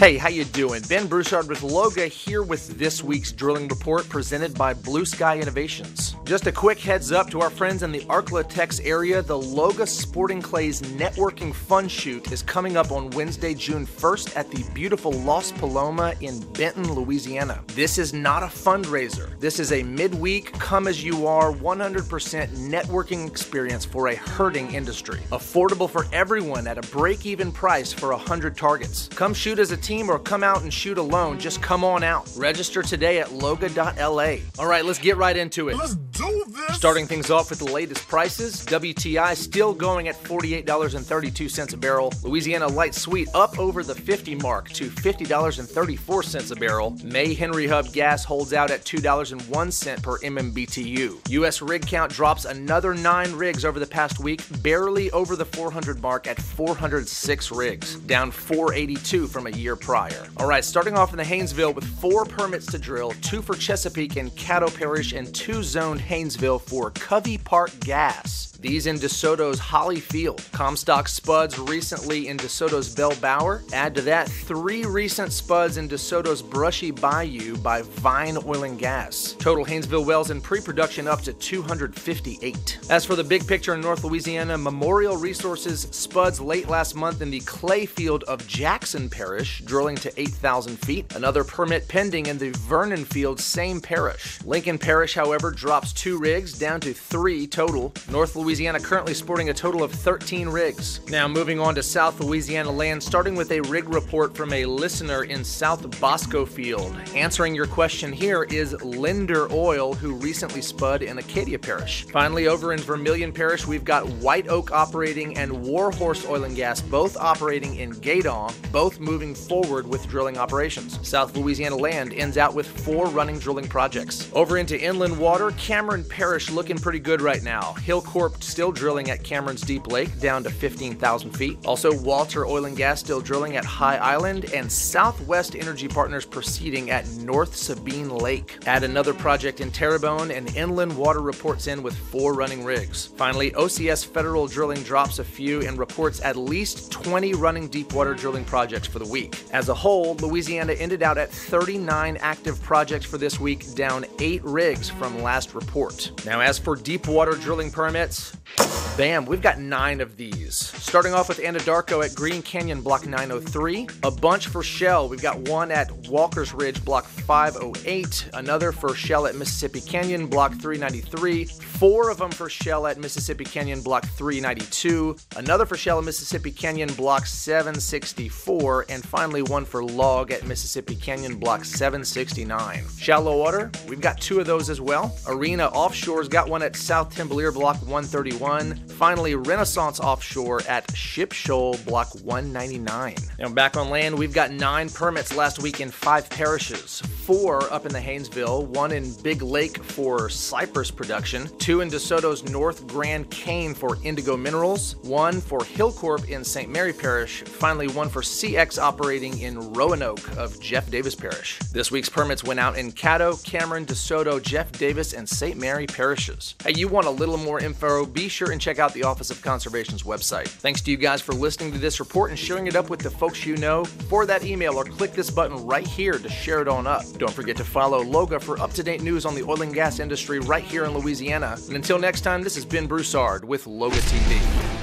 Hey, how you doing? Ben Broussard with Loga here with this week's drilling report presented by Blue Sky Innovations. Just a quick heads up to our friends in the Arklatex area, the Loga Sporting Clays Networking Fun Shoot is coming up on Wednesday, June 1st at the beautiful Las Paloma in Benton, Louisiana. This is not a fundraiser. This is a midweek, come-as-you-are, 100% networking experience for a hurting industry. Affordable for everyone at a break-even price for 100 targets. Come shoot as a team or come out and shoot alone, just come on out. Register today at loga.la. All right, let's get right into it. Let's do this! Starting things off with the latest prices, WTI still going at $48.32 a barrel. Louisiana Light Sweet up over the 50 mark to $50.34 a barrel. May Henry Hub gas holds out at $2.01 per MMBTU. U.S. rig count drops another 9 rigs over the past week, barely over the 400 mark at 406 rigs, down 482 from a year prior. All right, starting off in the Haynesville with 4 permits to drill, 2 for Chesapeake and Caddo Parish, and 2 zoned Haynesville for Covey Park Gas. These in DeSoto's Holly Field. Comstock spuds recently in DeSoto's Bell Bower. Add to that 3 recent spuds in DeSoto's Brushy Bayou by Vine Oil and Gas. Total Haynesville wells in pre-production up to 258. As for the big picture in North Louisiana, Memorial Resources spuds late last month in the clay field of Jackson Parish, drilling to 8,000 feet. Another permit pending in the Vernon field, same parish. Lincoln Parish, however, drops 2 rigs down to 3 total. North Louisiana currently sporting a total of 13 rigs. Now moving on to South Louisiana land, starting with a rig report from a listener in South Bosco Field. Answering your question here is Linder Oil, who recently spud in Acadia Parish. Finally, over in Vermilion Parish, we've got White Oak operating and Warhorse Oil and Gas both operating in Gueydan, both moving forward with drilling operations. South Louisiana land ends out with 4 running drilling projects. Over into inland water, Cameron Parish looking pretty good right now. Hillcorp still drilling at Cameron's Deep Lake down to 15,000 feet. Also, Walter Oil and Gas still drilling at High Island, and Southwest Energy Partners proceeding at North Sabine Lake. Add another project in Terrebonne, and inland water reports in with 4 running rigs. Finally, OCS Federal Drilling drops a few and reports at least 20 running deep water drilling projects for the week. As a whole, Louisiana ended out at 39 active projects for this week, down 8 rigs from last report. Now, as for deep water drilling permits, bam, we've got 9 of these. Starting off with Anadarko at Green Canyon Block 903. A bunch for Shell. We've got 1 at Walker's Ridge Block 508. Another for Shell at Mississippi Canyon Block 393. 4 of them for Shell at Mississippi Canyon Block 392. Another for Shell at Mississippi Canyon Block 764. And finally 1 for Log at Mississippi Canyon Block 769. Shallow water, we've got 2 of those as well. Arena Offshore's got 1 at South Timbalier Block 131. Finally, Renaissance Offshore at Ship Shoal Block 199. Now back on land, we've got 9 permits last week in 5 parishes. 4 up in the Haynesville, 1 in Big Lake for cypress production, 2 in DeSoto's North Grand Cane for indigo minerals, 1 for Hillcorp in St. Mary Parish, finally 1 for CX operating in Roanoke of Jeff Davis Parish. This week's permits went out in Caddo, Cameron, DeSoto, Jeff Davis, and St. Mary parishes. Hey, you want a little more info? Be sure and check out the Office of Conservation's website. Thanks to you guys for listening to this report and sharing it up with the folks you know. Forward that email or click this button right here to share it on up. Don't forget to follow Loga for up-to-date news on the oil and gas industry right here in Louisiana. And until next time, this has Ben Broussard with Loga TV.